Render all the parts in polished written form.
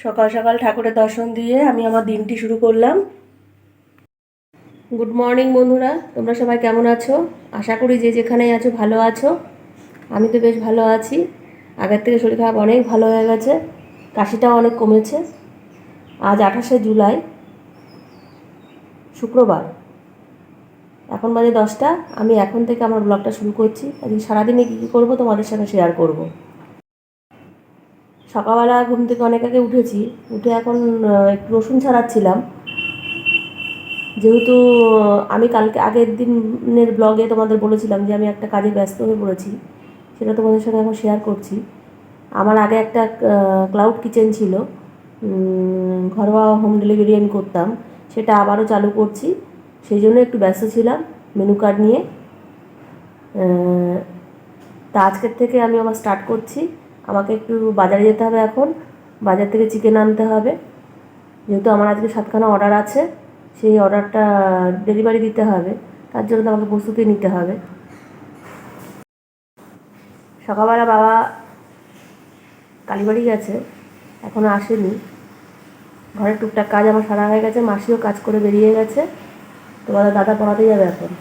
সকাল সকাল ঠাকুরের দর্শন দিয়ে আমি আমার দিনটি শুরু করলাম। গুড মর্নিং বন্ধুরা, তোমরা সবাই কেমন আছো? আশা করি যে যেখানেই আছো ভালো আছো। আমি তো বেশ ভালো আছি। আগের থেকে শরীর খারাপ অনেক ভালো হয়ে গেছে, কাশিটাও অনেক কমেছে। আজ 28শে জুলাই, শুক্রবার। এখন বাজে 10টা। আমি এখন থেকে আমার ব্লগটা শুরু করছি। আজকে সারাদিনে কী কী করবো তোমাদের সঙ্গে শেয়ার করব। সকালবেলা ঘুম থেকে অনেক আগে উঠেছি, উঠে এখন একটু রসুন ছাড়াচ্ছিলাম। যেহেতু আমি কালকে আগের দিনের ব্লগে তোমাদের বলেছিলাম যে আমি একটা কাজে ব্যস্ত হয়ে পড়েছি, সেটা তোমাদের সঙ্গে এখন শেয়ার করছি। আমার আগে একটা ক্লাউড কিচেন ছিল, ঘরোয়া হোম ডেলিভারি আমি করতাম, সেটা আবারও চালু করছি। সেই জন্য একটু ব্যস্ত ছিলাম মেনু কার্ড নিয়ে। তা আজকের থেকে আমি আবার স্টার্ট করছি। আমাকে একটু বাজারে যেতে হবে, এখন বাজার থেকে চিকেন আনতে হবে, যেহেতু আমার আজকে 7খানা অর্ডার আছে। সেই অর্ডারটা ডেলিভারি দিতে হবে, তার জন্য তো আমাকে প্রস্তুতি নিতে হবে। সকালবেলা বাবা কালীবাড়ি গেছে, এখনও আসেনি। ঘরের টুকটাক কাজ আমার সারা হয়ে গেছে, মাসিও কাজ করে বেরিয়ে গেছে। তোমাদের দাদা পড়াতে যাবে এখন,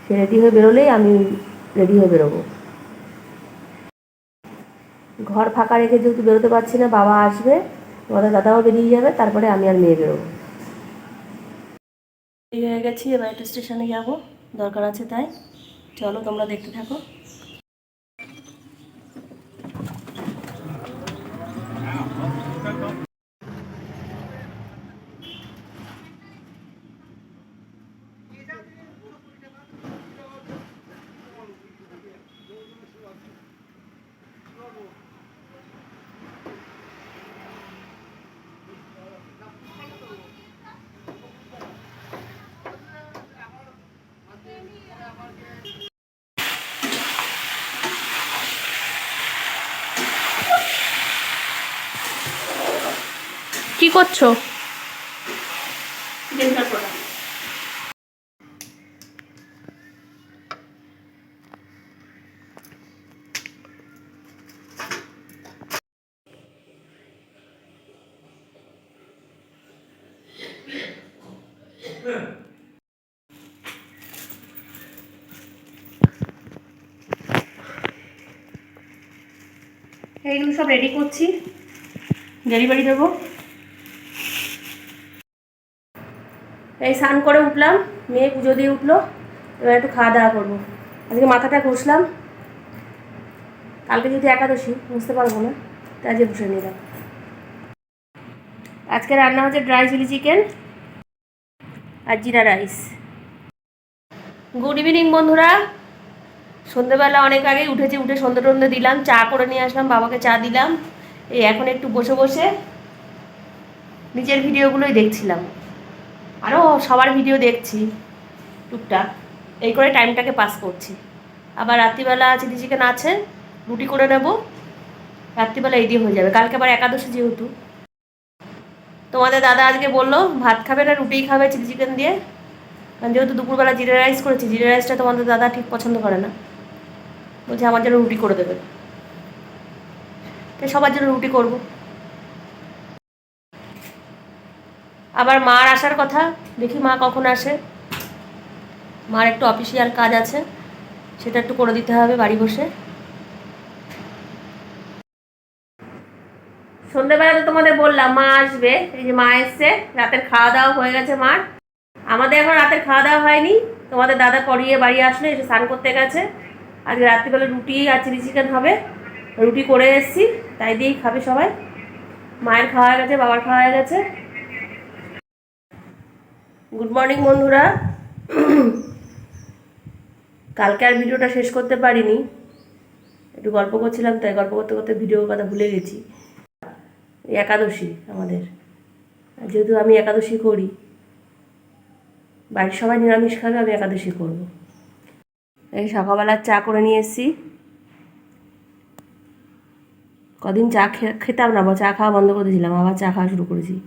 সে রেডি হয়ে বেরোলেই আমি রেডি হয়ে বেরোবো। ঘর ফাঁকা রেখে যেহেতু বেরোতে পারছি না, বাবা আসবে, তোমাদের দাদাও বেরিয়ে যাবে, তারপরে আমি আর মেয়ে বেরোবো। রেডি হয়ে গেছি, এবার একটু স্টেশনে যাবো, দরকার আছে তাই। চলো তোমরা দেখতে থাকো। কি করছো? এইগুলো সব রেডি করছি, ডেলিভারি দেবো। এই স্নান করে উঠলাম, মেয়ে পুজো দিয়ে উঠলো, এবার একটু খাওয়া দাওয়া করবো। আজকে মাথাটা ঘষলাম, কালকে যদি একাদশী বুঝতে পারবো না, তাই আজকে ঘষে নিলাম। আজকে রান্না হচ্ছে ড্রাই চিলি চিকেন আর জিরা রাইস। গুড ইভিনিং বন্ধুরা। সন্ধ্যেবেলা অনেক আগেই উঠেছি, উঠে সন্ধ্যে টন্ধে দিলাম, চা করে নিয়ে আসলাম, বাবাকে চা দিলাম। এই এখন একটু বসে বসে নিজের ভিডিওগুলোই দেখছিলাম, আরও সবার ভিডিও দেখছি টুকটাক, এই করে টাইমটাকে পাস করছি। আবার রাত্রিবেলা চিলি চিকেন আছে, রুটি করে নেব, রাত্রিবেলা এই দিয়ে হয়ে যাবে। কালকে আবার একাদশী যেহেতু। তোমাদের দাদা আজকে বললো ভাত খাবে না, রুটিই খাবে চিলি চিকেন দিয়ে, কারণ যেহেতু দুপুরবেলা জিরা রাইস করেছি, জিরা রাইসটা তোমাদের দাদা ঠিক পছন্দ করে না, বলছে আমার জন্য রুটি করে দেবে। তাই সবার জন্য রুটি করব। আবার মার আসার কথা, দেখি মা কখন আসে। মার একটু অফিসিয়াল কাজ আছে, সেটা একটু করে দিতে হবে বাড়ি বসে। সন্ধ্যেবেলা তো তোমাদের বললাম মা আসবে, এই যে মা এসছে, রাতের খাওয়া দাওয়া হয়ে গেছে মার। আমাদের এখন রাতের খাওয়া দাওয়া হয়নি, তোমাদের দাদা পড়িয়ে বাড়ি আসলে এসে স্নান করতে গেছে। আজকে রাত্রিবেলা রুটি আর চিলি চিকেন হবে, রুটি করে এসেছি, তাই দিয়েই খাবে সবাই। মায়ের খাওয়া হয়ে গেছে, বাবার খাওয়া হয়ে গেছে। গুড মর্নিং বন্ধুরা। কালকে আর ভিডিওটা শেষ করতে পারিনি, একটু গল্প করছিলাম, তাই গল্প করতে করতে ভিডিওর কথা ভুলে গেছি। একাদশী আমাদের, যেহেতু আমি একাদশী করি, বাড়ির সবাই নিরামিষ খাবে, আমি একাদশী করব। এই সকালবেলা চা করে নিয়ে এসেছি। কদিন চা খেতাম না, বা চা খাওয়া বন্ধ করে দিয়েছিলাম, আবার চা খাওয়া শুরু করেছি।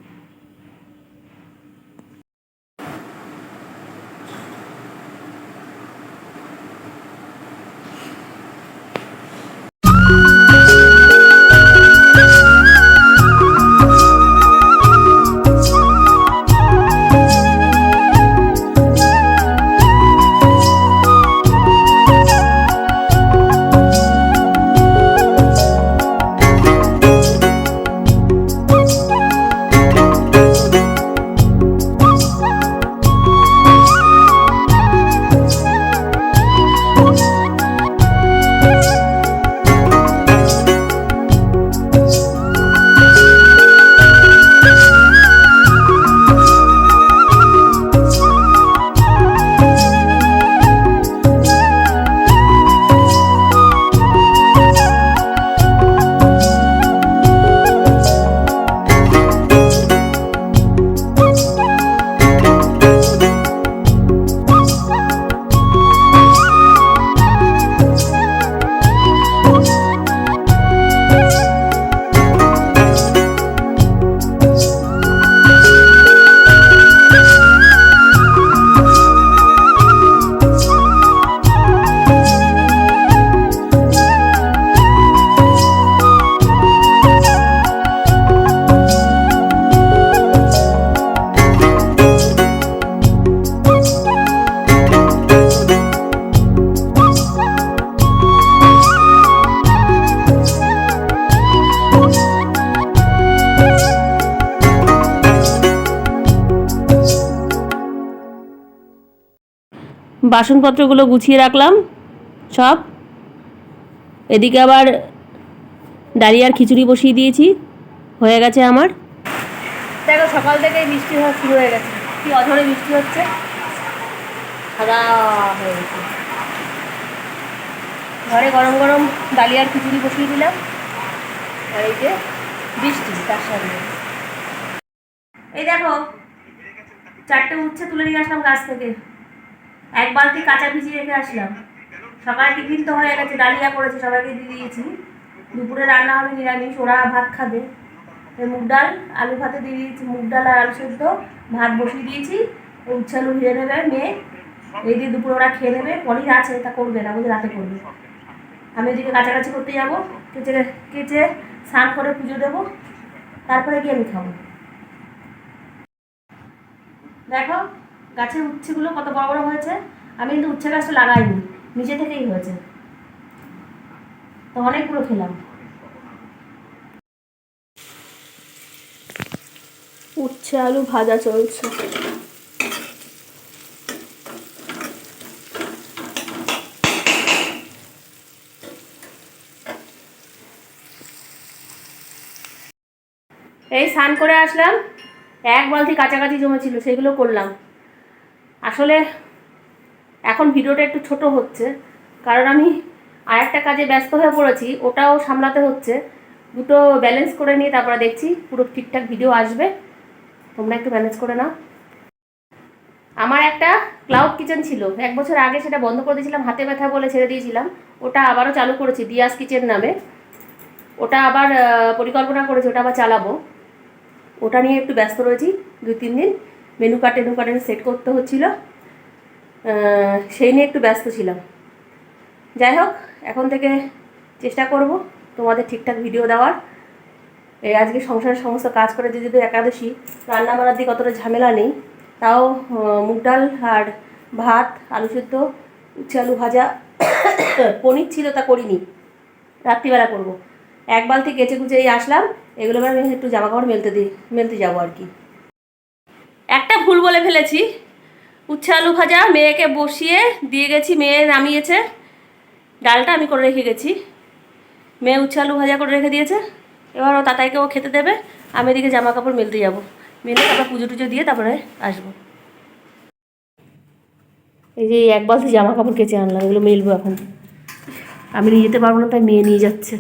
বাসনপত্রগুলো গুছিয়ে রাখলাম সব। এদিকে আবার ডালিয়ার খিচুড়ি বসিয়ে দিয়েছি, হয়ে গেছে আমার। দেখো সকাল থেকে বৃষ্টি হওয়া শুরু হয়ে গেছে, কি অঝরে বৃষ্টি হচ্ছে, সাদা হয়ে গেছে। ঘরে গরম গরম ডালিয়ার খিচুড়ি বসিয়ে দিলাম, আর এই যে বৃষ্টি তার সামনে। এই দেখো 4টে উচ্ছে তুলে নিয়ে আসলাম গাছ থেকে, 1 বালতি কাঁচা ভিজিয়ে রেখে আসলাম। সকালে টিফিন তো হয়ে গেছে, ডালিয়া করেছে, সবাইকে দিয়ে দিয়েছি। দুপুরে রান্না হবে নিরামিষ, ওরা ভাত খাবে। মুগ ডাল আলু ভাতে দিয়ে দিয়েছি, মুগ ডাল আর আলু সেদ্ধ ভাত বসিয়ে দিয়েছি। উচ্ছে আলু ভেজে নেবে মেয়ে, এই দিয়ে দুপুরে ওরা খেয়ে নেবে। পনির আছে, তা করবে না, বলছে রাতে করবে। আমি এদিকে কাছাকাছি করতে যাবো, কেচে স্নান করে পুজো দেবো, তারপরে গিয়ে আমি খাবো। দেখো গাছের উচ্ছেগুলো কত বড় বড় হয়েছে। আমি কিন্তু উচ্ছে গাছটা লাগাইনি, নিচে থেকেই হয়েছে, তো অনেকগুলো খেলাম। উচ্ছে আলু ভাজা চলছে। এই স্নান করে আসলাম, 1 বালতি কাছাকাছি জমেছিল, সেগুলো করলাম। আসলে এখন ভিডিওটা একটু ছোট হচ্ছে, কারণ আমি আরেকটা কাজে ব্যস্ত হয়ে পড়েছি, ওটাও সামলাতে হচ্ছে। দুটো ব্যালেন্স করে নিয়ে তারপরে দেখছি পুরো ঠিকঠাক ভিডিও আসবে। তোমরা একটু ম্যানেজ করে নাও। আমার একটা ক্লাউড কিচেন ছিল, 1 বছর আগে সেটা বন্ধ করে দিয়েছিলাম, হাতে ব্যথা বলে ছেড়ে দিয়েছিলাম। ওটা আবারও চালু করেছি, দিয়াস কিচেন নামে। ওটা আবার পরিকল্পনা করেছি, ওটা আবার চালাবো। ওটা নিয়ে একটু ব্যস্ত রয়েছি 2-3 দিন। মেনু কার্ডে সেট করতে হচ্ছিল, সেই নিয়ে একটু ব্যস্ত ছিলাম। যাই হোক, এখন থেকে চেষ্টা করব তোমাদের ঠিকঠাক ভিডিও দেওয়ার। এই আজকে সংসারের সমস্ত কাজ করে যদি একাদশী, রান্না বান্নার দিকে অতটা ঝামেলা নেই, তাও মুগ ডাল আর ভাত, আলু সেদ্ধ, উচ্ছে আলু ভাজা, পনির ছিল তা করিনি, রাত্রিবেলা করব। 1 বালতি কেচে কুচে এই আসলাম, এগুলো আমি একটু জামা কাপড় মেলতে যাবো আর কি। একটা ভুল বলে ফেলেছি, উচ্ছে আলু ভাজা মেয়েকে বসিয়ে দিয়ে গেছি, মেয়ে নামিয়েছে, ডালটা আমি করে রেখে গেছি। মেয়ে উচ্ছে আলু ভাজা করে রেখে দিয়েছে, এবার ও তাতাইকেও খেতে দেবে, আমি এদিকে জামা কাপড় মেলতে যাবো। মেলে তারপর পুজো টুজো দিয়ে তারপরে আসবো। এই যে 1 বালতি জামা কাপড় কেচে আনলাম, এগুলো মেলবো এখন। আমি নিয়ে যেতে পারবো না, তাই মেয়ে নিয়ে যাচ্ছে।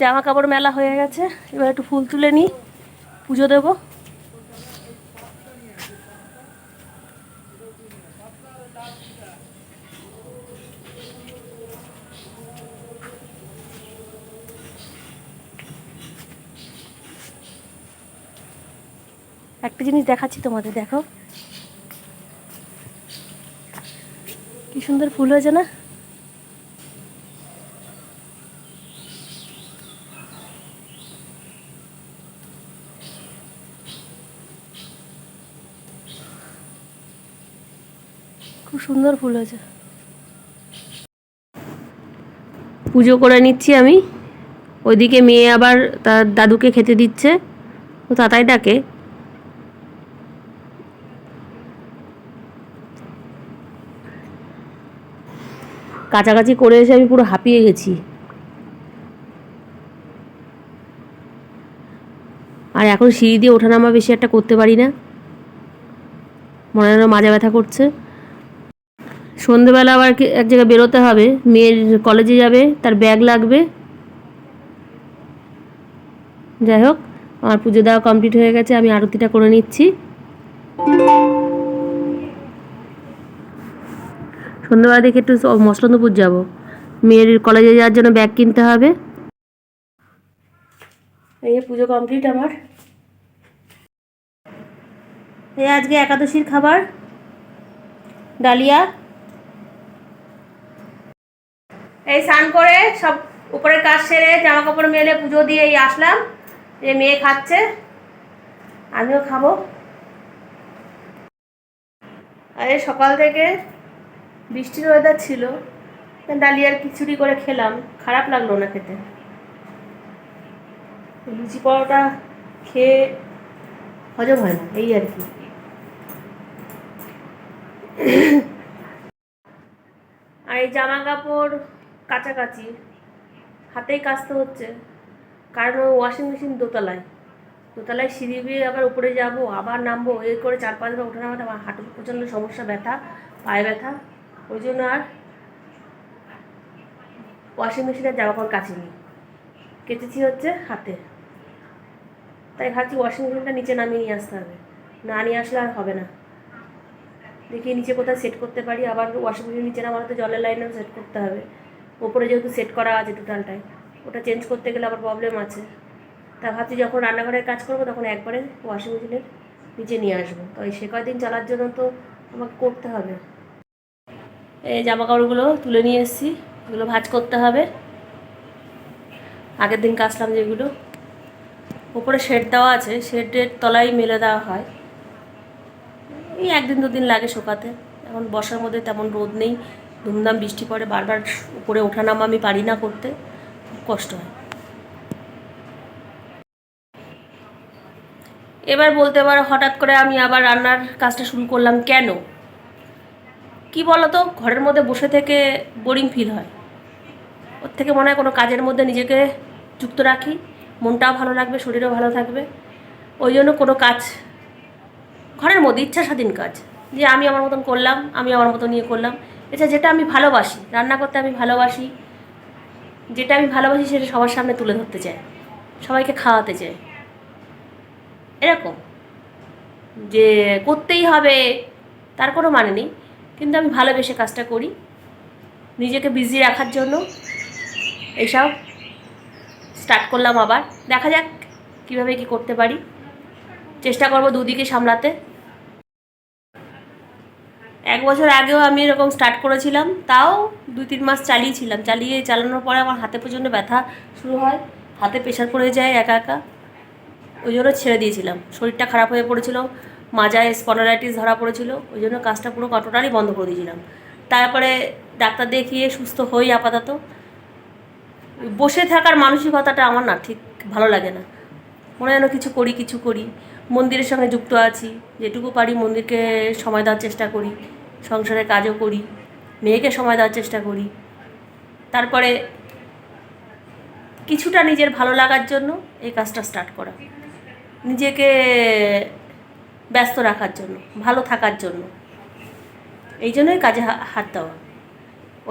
জামা কাপড় মেলা হয়ে গেছে, এবার একটু ফুল তুলে নিই, পুজো দেবো। একটা জিনিস দেখাচ্ছি তোমাদের, দেখো কি সুন্দর ফুল হয়েছে না। খুব সুন্দর ফুল হয়েছে। পুজো করে নিচ্ছি আমি, ওইদিকে মেয়ে আবার তার দাদুকে খেতে দিচ্ছে, ও তাতাই ডাকে। কাছাকাছি করে এসে আমি পুরো হাঁপিয়ে গেছি, আর এখন সিঁড়ি দিয়ে ওঠানামা বেশি একটা করতে পারি না, মনে হয় মাজা ব্যথা করছে। সন্ধেবেলা আবার এক জায়গায় বেরোতে হবে, মেয়ের কলেজে যাবে, তার ব্যাগ লাগবে। যাই হোক, আমার পুজো দেওয়া কমপ্লিট হয়ে গেছে, আমি আরতিটা করে নিচ্ছি। সন্ধ্যেবেলা দেখে একটু মসলন্দপুর যাব, মেয়ের কলেজে যাওয়ার জন্য ব্যাগ কিনতে হবে। এই পুজো কমপ্লিট আমার। এই আজকে একাদশীর খাবার ডালিয়া। এই স্নান করে সব উপরের কাজ সেরে জামা কাপড় মেলে পুজো দিয়ে এই আসলাম, যে মেয়ে খাচ্ছে, আমিও খাবো। আরে সকাল থেকে বৃষ্টির ওয়েদার ছিল, ডালিয়ার খিচুড়ি করে খেলাম, খারাপ লাগলো না খেতে। লুচি পরোটা খেয়ে হজম হয় না, এই আর কি। আর এই জামা কাপড় কাছাকাছি হাতেই কাচতে হচ্ছে, কারণ ওয়াশিং মেশিন দোতলায় সিঁড়ি দিয়ে আবার উপরে যাব, আবার নামবো, এই করে 4-5 বার ওঠা নামাতে আমার হাঁটুর প্রচণ্ড সমস্যা, ব্যথা, পায়ে ব্যথা। ওই জন্য আর ওয়াশিং মেশিনের জামা কাপড় কাচিনি, কেচেছি হচ্ছে হাতে। তাই ভাবছি ওয়াশিং মেশিনটা নিচে নামিয়ে নিয়ে আসতে হবে, না নিয়ে আসলে আর হবে না। দেখি নিচে কোথায় সেট করতে পারি, আবার ওয়াশিং মেশিন নিচে নামালে তো জলের লাইনেও সেট করতে হবে, ওপরে যেহেতু সেট করা আছে টোটালটাই, ওটা চেঞ্জ করতে গেলে আবার প্রবলেম আছে। তা ভাবছি যখন রান্নাঘরের কাজ করবো তখন একবারে ওয়াশিং মেশিনের নিচে নিয়ে আসবো, তো সে কয়দিন চালার জন্য তো আমাকে করতে হবে। এই জামা কাপড়গুলো তুলে নিয়ে এসেছি, এগুলো ভাঁজ করতে হবে। আগের দিন কাচলাম যেগুলো, উপরে শেড দেওয়া আছে, শেডের তলায় মেলে দেওয়া হয়। এই 1-2 দিন লাগে শুকাতে, এখন বর্ষার মধ্যে তেমন রোদ নেই, ধুমধাম বৃষ্টি পড়ে, বারবার উপরে ওঠানামা আমি পারি না করতে, খুব কষ্ট হয়। এবার বলতে পারো হঠাৎ করে আমি আবার রান্নার কাজটা শুরু করলাম কেন, কি বলো তো, ঘরের মধ্যে বসে থেকে বোরিং ফিল হয়, ওর থেকে মনে হয় কোনো কাজের মধ্যে নিজেকে যুক্ত রাখি, মনটাও ভালো লাগবে, শরীরও ভালো থাকবে। ওই জন্য কোনো কাজ ঘরের মধ্যে ইচ্ছা স্বাধীন কাজ, যে আমি আমার মতন করলাম, আমি আমার মতন নিয়ে করলাম। এছাড়া যেটা আমি ভালোবাসি, রান্না করতে আমি ভালোবাসি, যেটা আমি ভালোবাসি সেটা সবার সামনে তুলে ধরতে চাই, সবাইকে খাওয়াতে চাই। এরকম যে করতেই হবে তার কোনো মানে নেই, কিন্তু আমি ভালোবেসে কাজটা করি, নিজেকে বিজি রাখার জন্য এইসব স্টার্ট করলাম। আবার দেখা যাক কীভাবে কী করতে পারি, চেষ্টা করবো দুদিকে সামলাতে। 1 বছর আগেও আমি এরকম স্টার্ট করেছিলাম, তাও 2-3 মাস চালানোর পরে আমার হাতে প্রচণ্ড ব্যথা শুরু হয়, হাতে প্রেশার পড়ে যায় একা একা, ওই জন্য ছেড়ে দিয়েছিলাম। শরীরটা খারাপ হয়ে পড়েছিল, মাজায় স্পন্ডালাইটিস ধরা পড়েছিল, ওই জন্য কাজটা পুরো টোটালি বন্ধ করে দিয়েছিলাম। তারপরে ডাক্তার দেখিয়ে সুস্থ হই। আপাতত বসে থাকার মানসিকতাটা আমার না ঠিক ভালো লাগে না, মনে যেন কিছু করি। মন্দিরের সঙ্গে যুক্ত আছি, যেটুকু পারি মন্দিরকে সময় দেওয়ার চেষ্টা করি, সংসারের কাজও করি, মেয়েকে সময় দেওয়ার চেষ্টা করি। তারপরে কিছুটা নিজের ভালো লাগার জন্য এই কাজটা স্টার্ট করা, নিজেকে ব্যস্ত রাখার জন্য, ভালো থাকার জন্য, এই জন্যই কাজে হাত দেওয়া।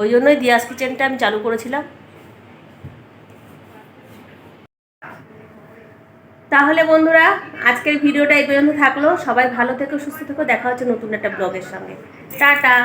ওই জন্যই দিয়াস কিচেনটা আমি চালু করেছিলাম। তাহলে বন্ধুরা, আজকের ভিডিওটা এই পর্যন্ত থাকলো। সবাই ভালো থেকো, সুস্থ থেকো, দেখা হচ্ছে নতুন একটা ব্লগের সঙ্গে। টাটা।